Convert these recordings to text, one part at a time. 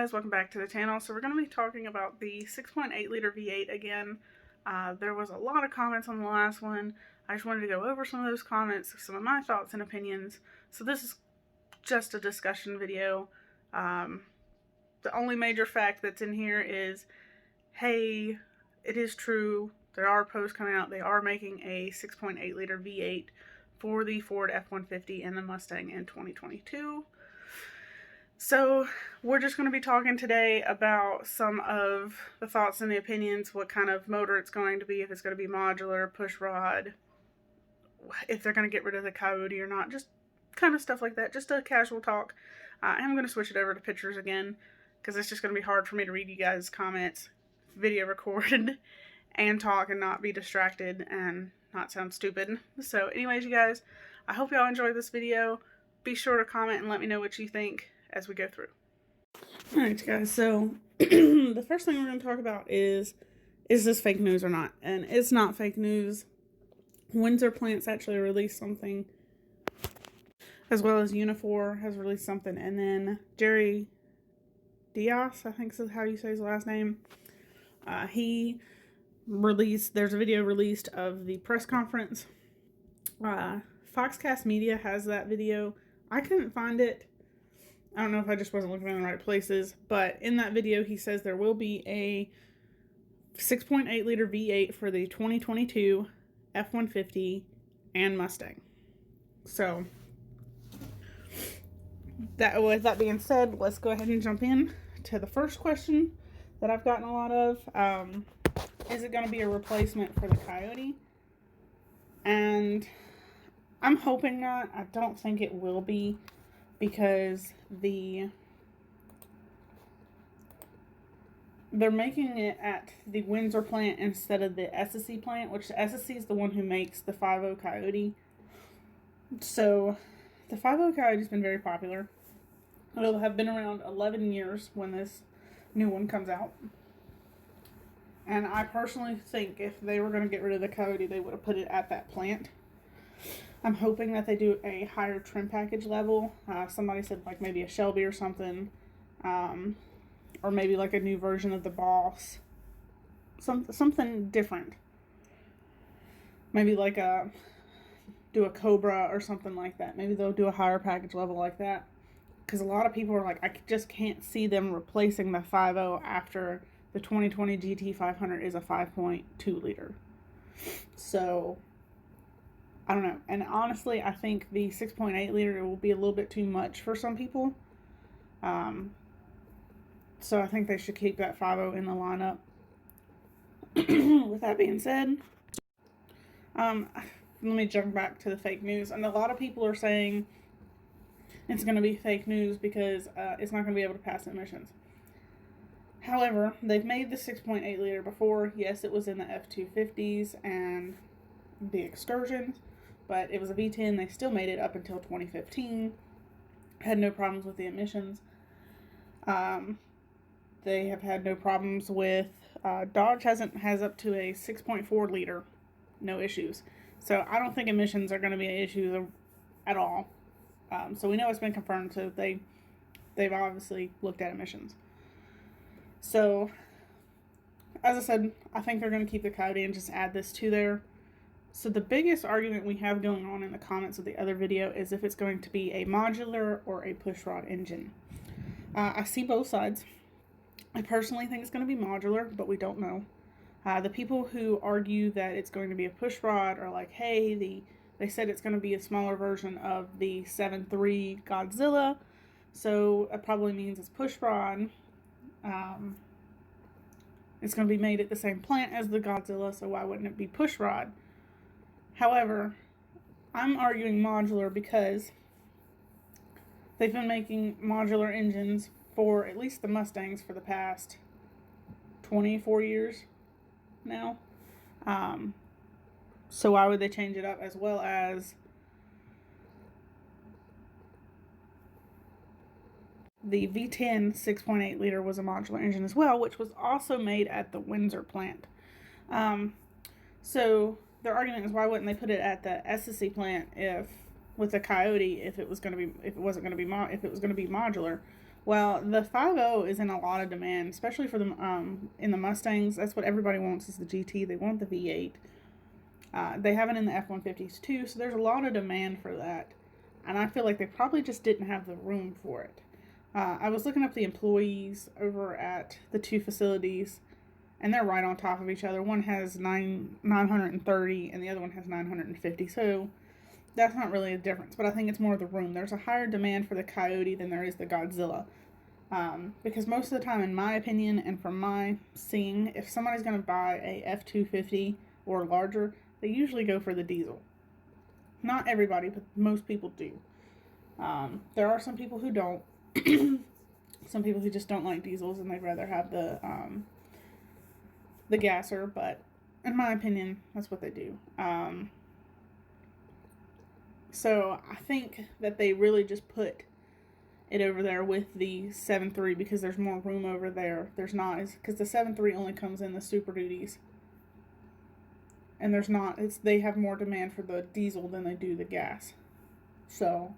guys, welcome back to the channel. So we're going to be talking about the 6.8 liter V8 again. There was a lot of comments on the last one. I just wanted to go over some of those comments, some of my thoughts and opinions. So this is just a discussion video. The only major fact that's in here is, hey, it is true, there are posts coming out, they are making a 6.8 liter V8 for the Ford F-150 and the Mustang in 2022. So we're just going to be talking today about some of the thoughts and the opinions, what kind of motor it's going to be, if it's going to be modular, pushrod, if they're going to get rid of the Coyote or not, just kind of stuff like that, just a casual talk. I'm going to switch it over to pictures again, because it's just going to be hard for me to read you guys' comments, video record, and talk and not be distracted and not sound stupid. So anyways, you guys, I hope y'all enjoy this video. Be sure to comment and let me know what you think as we go through. Alright guys, so the first thing we're going to talk about is this fake news or not? And it's not fake news. Windsor plants actually released something, as well as Unifor has released something, and then Jerry Diaz, I think is how you say his last name, he released, there's a video released of the press conference. Foxcast Media has that video. I couldn't find it. I don't know if I just wasn't looking in the right places, but in that video he says there will be a 6.8 liter V8 for the 2022 F-150 and Mustang. So with that being said, let's go ahead and jump in to the first question that I've gotten a lot of. Is it going to be a replacement for the Coyote? And I'm hoping not. I don't think it will be, because they're making it at the Windsor plant instead of the SSC plant, which the SSC is the one who makes the 5.0 Coyote. So the 5.0 Coyote has been very popular. It'll have been around 11 years when this new one comes out. And I personally think if they were going to get rid of the Coyote, they would have put it at that plant. I'm hoping that they do a higher trim package level. Somebody said like maybe a Shelby or something. Or maybe like a new version of the Boss. Something different. Maybe like do a Cobra or something like that. Maybe they'll do a higher package level like that. Because a lot of people are like, I just can't see them replacing the 5.0 after the 2020 GT500 is a 5.2 liter. So I don't know. And honestly, I think the 6.8 liter will be a little bit too much for some people. So I think they should keep that 5.0 in the lineup. With that being said, let me jump back to the fake news. And a lot of people are saying it's going to be fake news because it's not going to be able to pass emissions. However, they've made the 6.8 liter before. Yes, it was in the F250s and the Excursions, but it was a V10. They still made it up until 2015. Had no problems with the emissions. They have had no problems with, Dodge has up to a 6.4 liter, no issues. So I don't think emissions are going to be an issue at all. So we know it's been confirmed, so they've obviously looked at emissions. So, as I said, I think they're going to keep the Coyote and just add this to there. So the biggest argument we have going on in the comments of the other video is if it's going to be a modular or a pushrod engine. I see both sides. I personally think it's going to be modular, but we don't know. The people who argue that it's going to be a pushrod are like, hey, they said it's going to be a smaller version of the 7.3 Godzilla, so it probably means it's pushrod. It's going to be made at the same plant as the Godzilla, so why wouldn't it be pushrod? However, I'm arguing modular because they've been making modular engines for at least the Mustangs for the past 24 years now. So why would they change it up? As well as the V10 6.8 liter was a modular engine as well, which was also made at the Windsor plant. So their argument is, why wouldn't they put it at the SSC plant with the Coyote if it was going to be modular? Well, the 5.0 is in a lot of demand, especially for the in the Mustangs. That's what everybody wants is the GT. They want the V8. They have it in the F150s too, so there's a lot of demand for that. And I feel like they probably just didn't have the room for it. I was looking up the employees over at the two facilities, and they're right on top of each other. One has 930, and the other one has 950. So that's not really a difference, but I think it's more the room. There's a higher demand for the Coyote than there is the Godzilla. Because most of the time, in my opinion, and from my seeing, if somebody's going to buy a F250 or larger, they usually go for the diesel. Not everybody, but most people do. There are some people who don't. Some people who just don't like diesels and they'd rather have the gasser, but in my opinion, that's what they do. So I think that they really just put it over there with the 7.3 because there's more room over there. There's not, because the 7.3 only comes in the Super Duties. And there's not, they have more demand for the diesel than they do the gas. So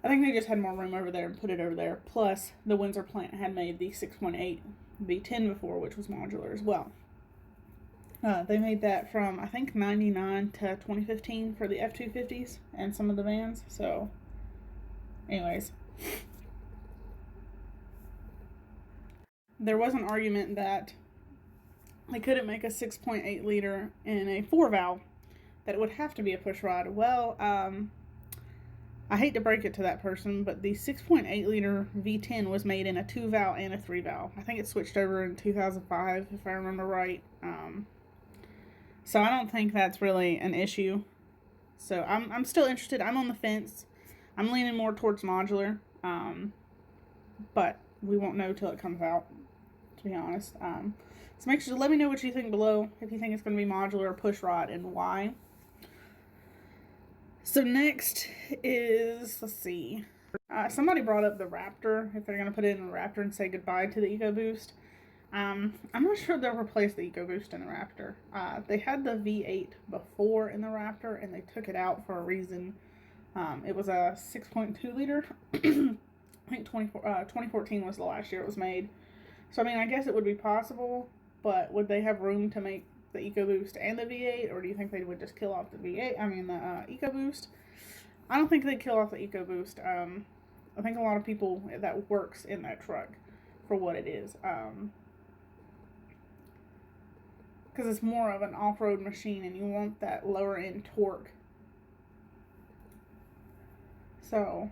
I think they just had more room over there and put it over there. Plus, the Windsor plant had made the 6.8 V10 before, which was modular as well. They made that from, I think, 99 to 2015 for the F250s and some of the vans. So, anyways. There was an argument that they couldn't make a 6.8 liter in a 4-valve, that it would have to be a pushrod. Well, I hate to break it to that person, but the 6.8 liter V10 was made in a 2-valve and a 3-valve. I think it switched over in 2005, if I remember right. So I don't think that's really an issue. So I'm still interested. I'm on the fence. I'm leaning more towards modular. But we won't know till it comes out, to be honest. So make sure to let me know what you think below, if you think it's going to be modular or pushrod and why. So next is, let's see. Somebody brought up the Raptor, if they're going to put it in the Raptor and say goodbye to the Ecoboost. I'm not sure they'll replace the Ecoboost in the Raptor. They had the V8 before in the Raptor, and they took it out for a reason. It was a 6.2 liter. I think 2014 was the last year it was made. So, I mean, I guess it would be possible, but would they have room to make the Ecoboost and the V8, or do you think they would just kill off the V8? I mean, the Ecoboost? I don't think they'd kill off the Ecoboost. I think a lot of people that works in that truck for what it is. Because it's more of an off-road machine and you want that lower end torque. So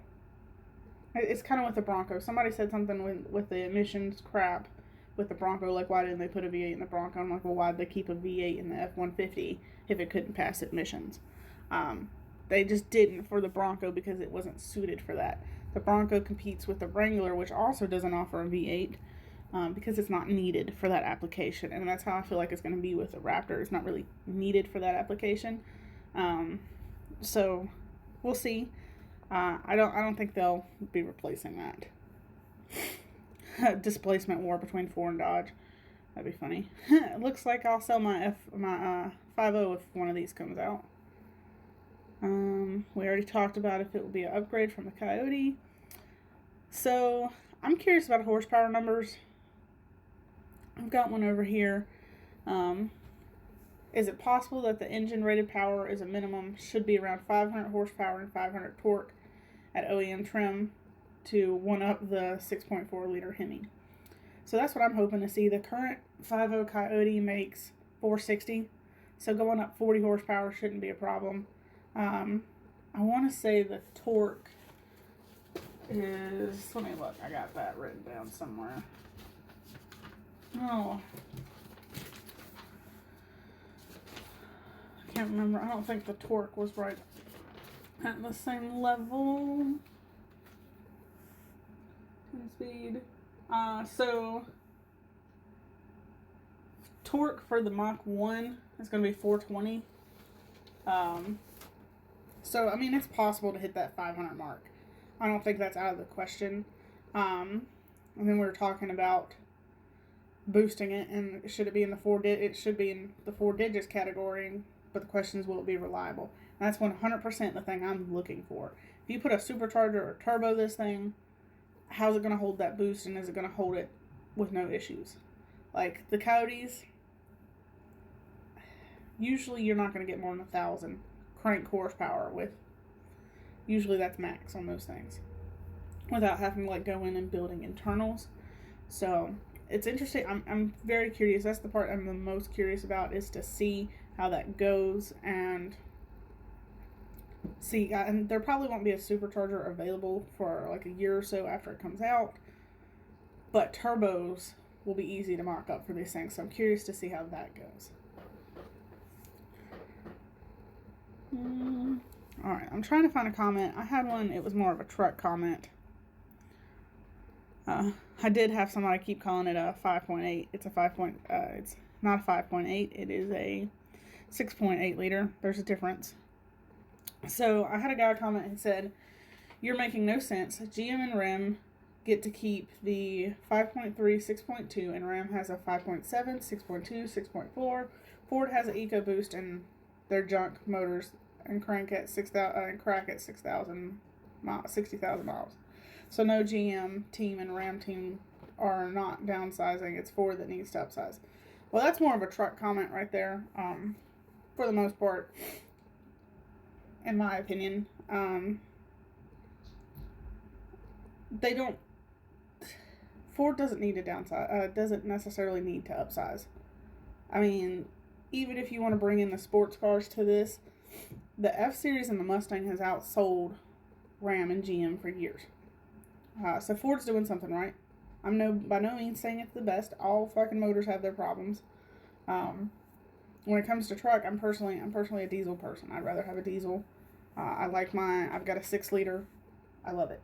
it's kind of with the Bronco. Somebody said something with the emissions crap with the Bronco, like why didn't they put a V8 in the Bronco? I'm like, well, why'd they keep a V8 in the F150 if it couldn't pass emissions? They just didn't for the Bronco because it wasn't suited for that. The Bronco competes with the Wrangler, which also doesn't offer a V8. Because it's not needed for that application, and that's how I feel like it's going to be with the Raptor. It's not really needed for that application, so we'll see. I don't think they'll be replacing that. Displacement war between Ford and Dodge. That'd be funny. It looks like I'll sell my 5.0 if one of these comes out. We already talked about if it will be an upgrade from the Coyote. So I'm curious about horsepower numbers. I've got one over here. Is it possible that the engine rated power is a minimum should be around 500 horsepower and 500 torque at OEM trim to one up the 6.4 liter Hemi? So that's what I'm hoping to see. The current 5.0 Coyote makes 460, so going up 40 horsepower shouldn't be a problem. I want to say the torque is, let me look, I got that written down somewhere. Oh, I can't remember. I don't think the torque was right at the same level. 10 speed. So torque for the Mach 1 is going to be 420. So, I mean, it's possible to hit that 500 mark. I don't think that's out of the question. And then we were talking about boosting it, and should it be in the it should be in the 4 digits category, but the question is, will it be reliable? And that's 100% the thing I'm looking for. If you put a supercharger or turbo this thing, how's it going to hold that boost, and is it going to hold it with no issues? Like the Coyotes, usually you're not going to get more than 1,000 crank horsepower with, usually that's max on those things, without having to like go in and building internals. So it's interesting. I'm very curious. That's the part I'm the most curious about, is to see how that goes and see. And there probably won't be a supercharger available for like a year or so after it comes out, but turbos will be easy to mock up for these things. So I'm curious to see how that goes. Alright, I'm trying to find a comment. I had one, it was more of a truck comment. I did have somebody keep calling it a 5.8. It's a 5. It's not a 5.8. It is a 6.8 liter. There's a difference. So I had a guy comment and said, "You're making no sense. GM and Ram get to keep the 5.3, 6.2, and Ram has a 5.7, 6.2, 6.4. Ford has an Ecoboost and their junk motors and crank at 60,000 miles. So no GM team and Ram team are not downsizing. It's Ford that needs to upsize." Well, that's more of a truck comment right there, for the most part, in my opinion. Ford doesn't need to downsize, doesn't necessarily need to upsize. I mean, even if you want to bring in the sports cars to this, the F-Series and the Mustang has outsold Ram and GM for years. So Ford's doing something right. I'm by no means saying it's the best. All fucking motors have their problems. When it comes to truck, I'm personally a diesel person. I'd rather have a diesel. I like I've got a 6 liter. I love it.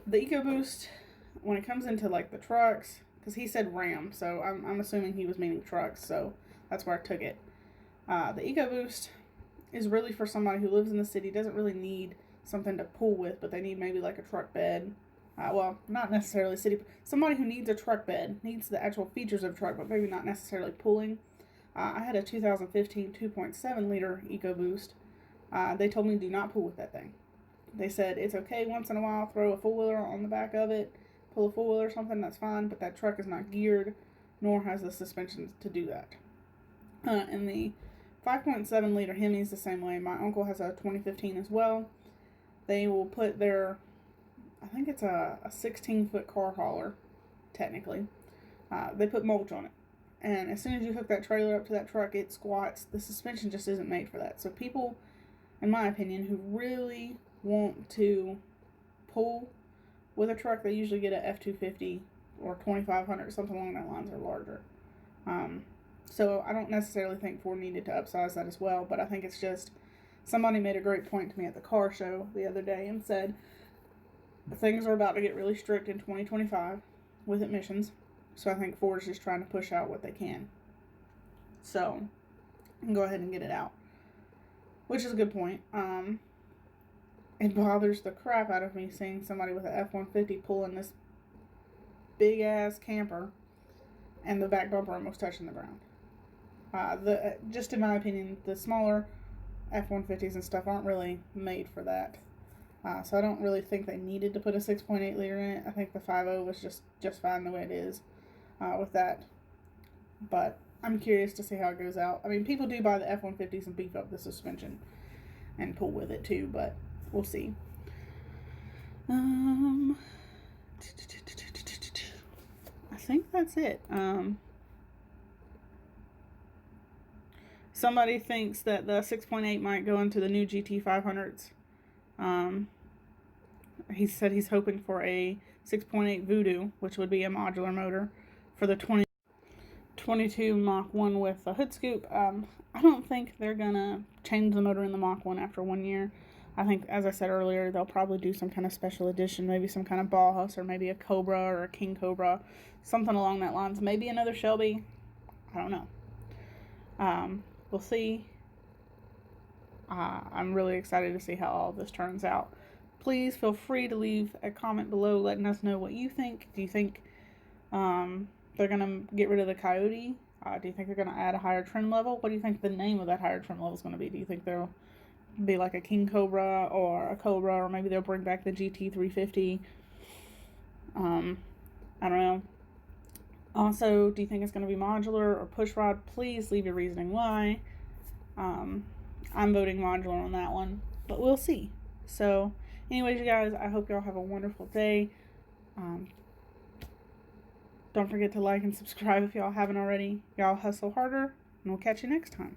The Ecoboost, when it comes into like the trucks, because he said Ram, so I'm assuming he was meaning trucks, so that's where I took it. The Ecoboost is really for somebody who lives in the city, doesn't really need something to pull with, but they need maybe like a truck bed. Well, not necessarily city. Somebody who needs a truck bed, needs the actual features of a truck, but maybe not necessarily pulling. I had a 2015 2.7 liter Ecoboost. They told me do not pull with that thing. They said it's okay once in a while, throw a four-wheeler on the back of it, pull a four-wheeler or something, that's fine, but that truck is not geared, nor has the suspension to do that. And the 5.7 liter Hemi is the same way. My uncle has a 2015 as well. They will put their, I think it's a 16-foot car hauler, technically. They put mulch on it. And as soon as you hook that trailer up to that truck, it squats. The suspension just isn't made for that. So people, in my opinion, who really want to pull with a truck, they usually get a F250 or 2500, something along that lines, or larger. So I don't necessarily think Ford needed to upsize that as well, but I think it's just, somebody made a great point to me at the car show the other day and said things are about to get really strict in 2025 with emissions. So I think Ford's just trying to push out what they can. So, go ahead and get it out. Which is a good point. It bothers the crap out of me seeing somebody with an F-150 pulling this big-ass camper and the back bumper almost touching the ground. Just in my opinion, the smaller F-150s and stuff aren't really made for that. So I don't really think they needed to put a 6.8 liter in it. I think the 5.0 was just fine the way it is with that. But I'm curious to see how it goes out. I mean, people do buy the F-150s and beef up the suspension and pull with it too, but we'll see. I think that's it. Somebody thinks that the 6.8 might go into the new GT500s. He said he's hoping for a 6.8 Voodoo, which would be a modular motor, for the 2022 Mach 1 with a hood scoop. I don't think they're going to change the motor in the Mach 1 after 1 year. I think, as I said earlier, they'll probably do some kind of special edition, maybe some kind of Bauhaus, or maybe a Cobra or a King Cobra, something along that lines. Maybe another Shelby. I don't know. We'll see. I'm really excited to see how all this turns out. Please feel free to leave a comment below letting us know what you think. Do you think they're going to get rid of the Coyote? Do you think they're going to add a higher trim level? What do you think the name of that higher trim level is going to be? Do you think they'll be like a King Cobra or a Cobra, or maybe they'll bring back the GT350. I don't know. Also, do you think it's going to be modular or pushrod? Please leave your reasoning why. I'm voting modular on that one, but we'll see. So, anyways, you guys, I hope y'all have a wonderful day. Don't forget to like and subscribe if y'all haven't already. Y'all hustle harder, and we'll catch you next time.